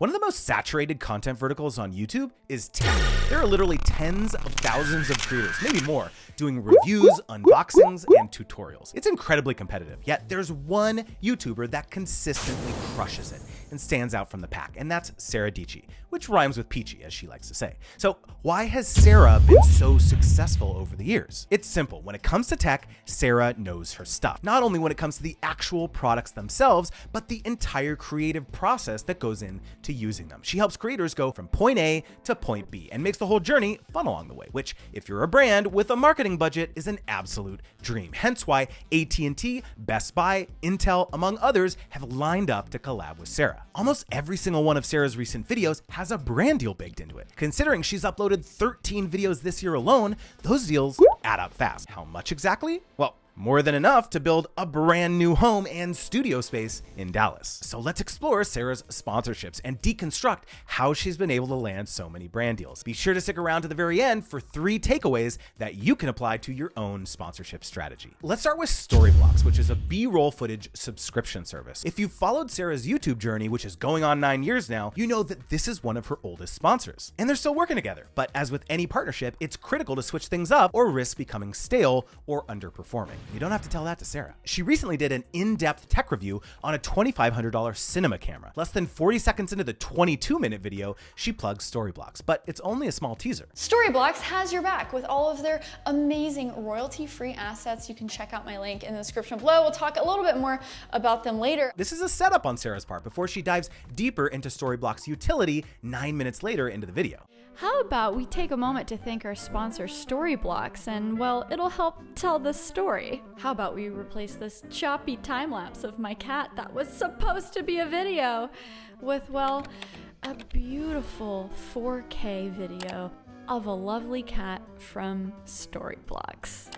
One of the most saturated content verticals on YouTube is tech. There are literally tens of thousands of creators, maybe more, doing reviews, unboxings, and tutorials. It's incredibly competitive, yet there's one YouTuber that consistently crushes it and stands out from the pack, and that's Sarah Dietschy, which rhymes with peachy, as she likes to say. So why has Sarah been so successful over the years? It's simple. When it comes to tech, Sarah knows her stuff. Not only when it comes to the actual products themselves, but the entire creative process that goes into using them. She helps creators go from point A to point B and makes the whole journey fun along the way, which, if you're a brand with a marketing budget, is an absolute dream. Hence why AT&T, Best Buy, Intel, among others, have lined up to collab with Sarah. Almost every single one of Sarah's recent videos has a brand deal baked into it. Considering she's uploaded 13 videos this year alone, those deals add up fast. How much exactly? Well, more than enough to build a brand new home and studio space in Dallas. So let's explore Sarah's sponsorships and deconstruct how she's been able to land so many brand deals. Be sure to stick around to the very end for 3 takeaways that you can apply to your own sponsorship strategy. Let's start with Storyblocks, which is a B-roll footage subscription service. If you've followed Sarah's YouTube journey, which is going on 9 years now, you know that this is one of her oldest sponsors. And they're still working together. But as with any partnership, it's critical to switch things up or risk becoming stale or underperforming. You don't have to tell that to Sarah. She recently did an in-depth tech review on a $2,500 cinema camera. Less than 40 seconds into the 22-minute video, she plugs Storyblocks, but it's only a small teaser. Storyblocks has your back with all of their amazing royalty-free assets. You can check out my link in the description below. We'll talk a little bit more about them later. This is a setup on Sarah's part before she dives deeper into Storyblocks' utility 9 minutes later into the video. How about we take a moment to thank our sponsor Storyblocks and, well, it'll help tell the story. How about we replace this choppy time-lapse of my cat that was supposed to be a video with, well, a beautiful 4K video of a lovely cat from Storyblocks.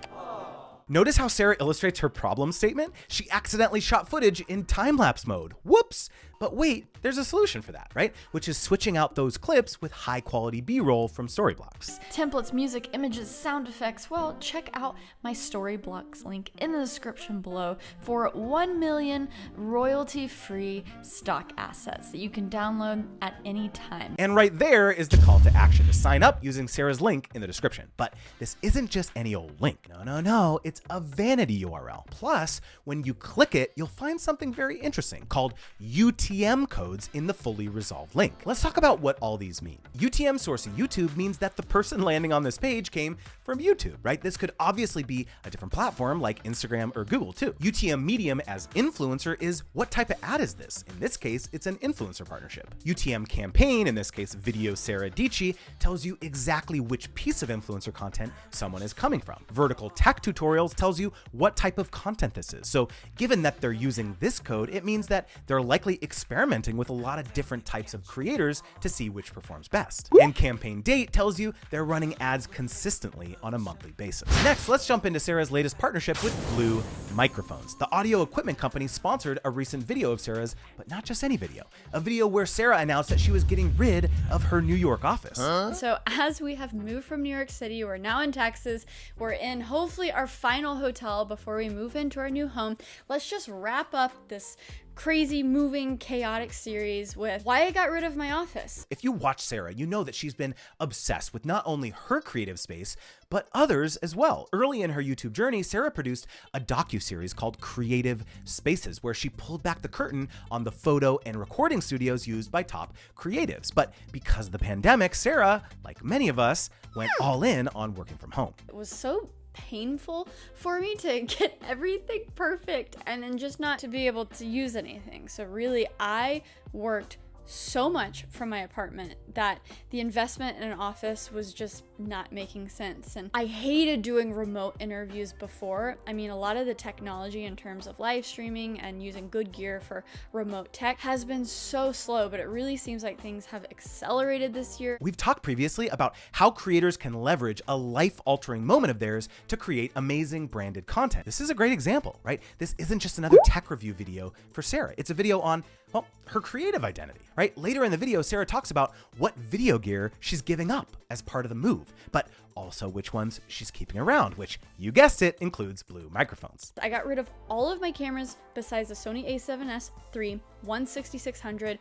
Notice how Sarah illustrates her problem statement? She accidentally shot footage in time-lapse mode. Whoops! But wait, there's a solution for that, right? Which is switching out those clips with high-quality B-roll from Storyblocks. Templates, music, images, sound effects, well, check out my Storyblocks link in the description below for 1 million royalty-free stock assets that you can download at any time. And right there is the call to action to sign up using Sarah's link in the description. But this isn't just any old link. No, it's a vanity URL. Plus, when you click it, you'll find something very interesting called UTM codes in the fully resolved link. Let's talk about what all these mean. UTM sourcing YouTube means that the person landing on this page came from YouTube, right? This could obviously be a different platform like Instagram or Google too. UTM medium as influencer is what type of ad is this? In this case, it's an influencer partnership. UTM campaign, in this case, video Sarah Dietschy, tells you exactly which piece of influencer content someone is coming from. Vertical tech tutorials tells you what type of content this is. So given that they're using this code, it means that they're likely experimenting with a lot of different types of creators to see which performs best. And campaign date tells you they're running ads consistently on a monthly basis. Next, let's jump into Sarah's latest partnership with Blue Microphones. The audio equipment company sponsored a recent video of Sarah's, but not just any video. A video where Sarah announced that she was getting rid of her New York office. So as we have moved from New York City, we're now in Texas. We're in hopefully our final hotel before we move into our new home. Let's just wrap up this crazy, moving, chaotic series with why I got rid of my office. If you watch Sarah, you know that she's been obsessed with not only her creative space, but others as well. Early in her YouTube journey, Sarah produced a docuseries called Creative Spaces, where she pulled back the curtain on the photo and recording studios used by top creatives. But because of the pandemic, Sarah, like many of us, went all in on working from home. It was so painful for me to get everything perfect and then just not to be able to use anything. So really, I worked so much from my apartment that the investment in an office was just not making sense. And I hated doing remote interviews before. I mean, a lot of the technology in terms of live streaming and using good gear for remote tech has been so slow, but it really seems like things have accelerated this year. We've talked previously about how creators can leverage a life-altering moment of theirs to create amazing branded content. This is a great example, right? This isn't just another tech review video for Sarah. It's a video on Well, her creative identity, right? Later in the video, Sarah talks about what video gear she's giving up as part of the move, but also which ones she's keeping around, which, you guessed it, includes Blue microphones. I got rid of all of my cameras besides the Sony a7S III 16600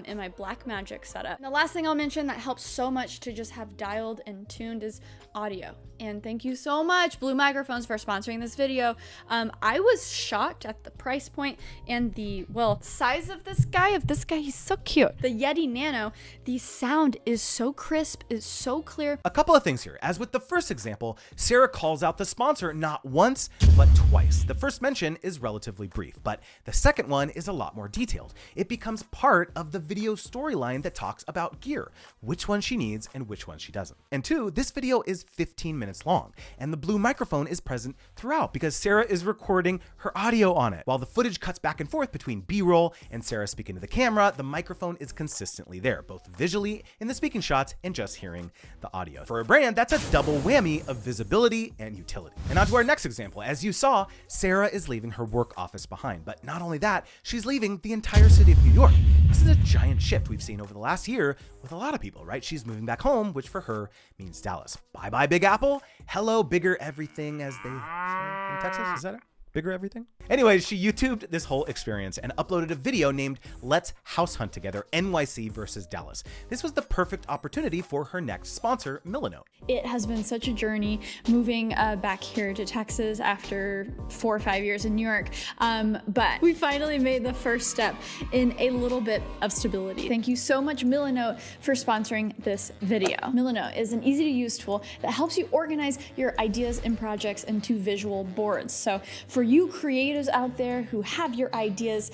in my Blackmagic setup. And the last thing I'll mention that helps so much to just have dialed and tuned is audio. And thank you so much, Blue Microphones, for sponsoring this video. I was shocked at the price point and the, well, size of this guy. He's so cute. The Yeti Nano, the sound is so crisp, is so clear. A couple of things here. As with the first example, Sarah calls out the sponsor not once, but twice. The first mention is relatively brief, but the second one is a lot more detailed. It becomes part of the video storyline that talks about gear, which one she needs and which one she doesn't. And two, this video is 15 minutes long, and the Blue microphone is present throughout because Sarah is recording her audio on it. While the footage cuts back and forth between B-roll and Sarah speaking to the camera, the microphone is consistently there, both visually in the speaking shots and just hearing the audio. For a brand, that's a double whammy of visibility and utility. And on to our next example. As you saw, Sarah is leaving her work office behind, but not only that, she's leaving the entire city of New York. This is a giant shift we've seen over the last year with a lot of people, right? She's moving back home, which for her means Dallas. Bye-bye, Big Apple. Hello, bigger everything, as they say in Texas. Is that it? Bigger everything? Anyways, she YouTubed this whole experience and uploaded a video named Let's House Hunt Together NYC versus Dallas. This was the perfect opportunity for her next sponsor, Milanote. It has been such a journey moving back here to Texas after 4 or 5 years in New York. But we finally made the first step in a little bit of stability. Thank you so much, Milanote, for sponsoring this video. Milanote is an easy to use tool that helps you organize your ideas and projects into visual boards. So for you creatives out there who have your ideas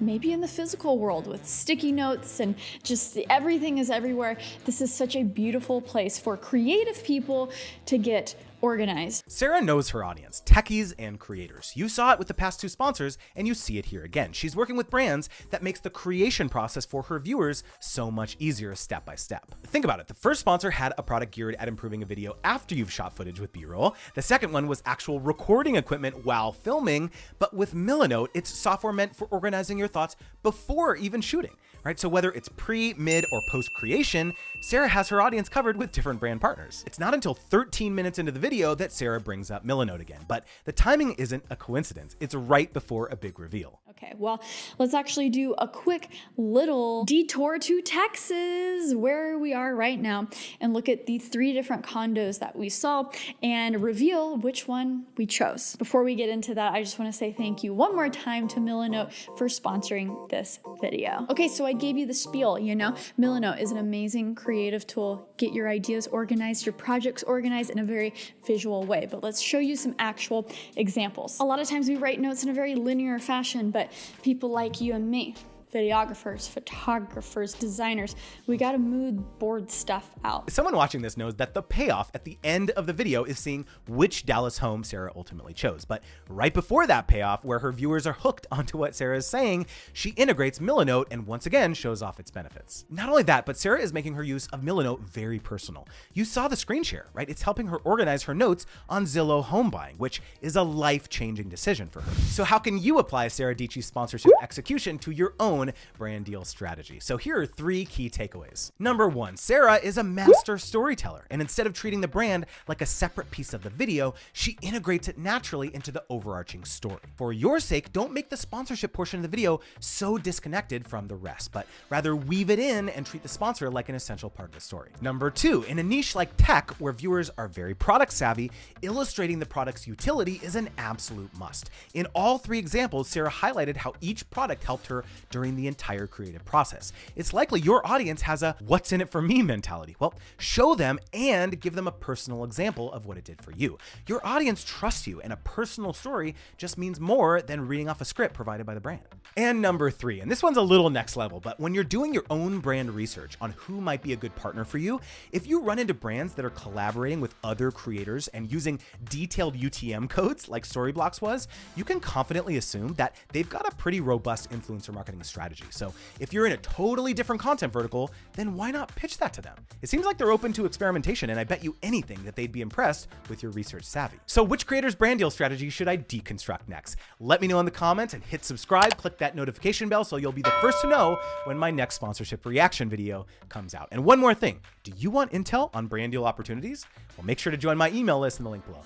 maybe in the physical world with sticky notes and just everything is everywhere, this is such a beautiful place for creative people to get organized. Sarah knows her audience, techies and creators. You saw it with the past 2 sponsors, and you see it here again. She's working with brands that makes the creation process for her viewers so much easier step by step. Think about it. The first sponsor had a product geared at improving a video after you've shot footage with B-roll. The second one was actual recording equipment while filming, but with Milanote, it's software meant for organizing your thoughts before even shooting, right? So whether it's pre, mid, or post creation, Sarah has her audience covered with different brand partners. It's not until 13 minutes into the video that Sarah brings up Milanote again, but the timing isn't a coincidence. It's right before a big reveal. Okay, well, let's actually do a quick little detour to Texas, where we are right now, and look at the 3 different condos that we saw and reveal which one we chose. Before we get into that, I just want to say thank you one more time to Milanote for sponsoring this video. Okay, so I gave you the spiel, you know. Milanote is an amazing creative tool. Get your ideas organized, your projects organized in a very visual way, but let's show you some actual examples. A lot of times we write notes in a very linear fashion, but people like you and me, videographers, photographers, designers, we gotta mood board stuff out. Someone watching this knows that the payoff at the end of the video is seeing which Dallas home Sarah ultimately chose. But right before that payoff, where her viewers are hooked onto what Sarah is saying, she integrates Milanote and once again shows off its benefits. Not only that, but Sarah is making her use of Milanote very personal. You saw the screen share, right? It's helping her organize her notes on Zillow home buying, which is a life-changing decision for her. So how can you apply Sarah Dietschy's sponsorship execution to your own brand deal strategy? So here are 3 key takeaways. Number 1, Sarah is a master storyteller, and instead of treating the brand like a separate piece of the video, she integrates it naturally into the overarching story. For your sake, don't make the sponsorship portion of the video so disconnected from the rest, but rather weave it in and treat the sponsor like an essential part of the story. Number 2, in a niche like tech, where viewers are very product savvy, illustrating the product's utility is an absolute must. In all 3 examples, Sarah highlighted how each product helped her during the entire creative process. It's likely your audience has a what's in it for me mentality. Well, show them and give them a personal example of what it did for you. Your audience trusts you, and a personal story just means more than reading off a script provided by the brand. And number 3, and this one's a little next level, but when you're doing your own brand research on who might be a good partner for you, if you run into brands that are collaborating with other creators and using detailed UTM codes like Storyblocks was, you can confidently assume that they've got a pretty robust influencer marketing strategy. strategy. So if you're in a totally different content vertical, then why not pitch that to them? It seems like they're open to experimentation, and I bet you anything that they'd be impressed with your research savvy. So which creator's brand deal strategy should I deconstruct next? Let me know in the comments and hit subscribe, click that notification bell so you'll be the first to know when my next sponsorship reaction video comes out. And one more thing, do you want intel on brand deal opportunities? Well, make sure to join my email list in the link below.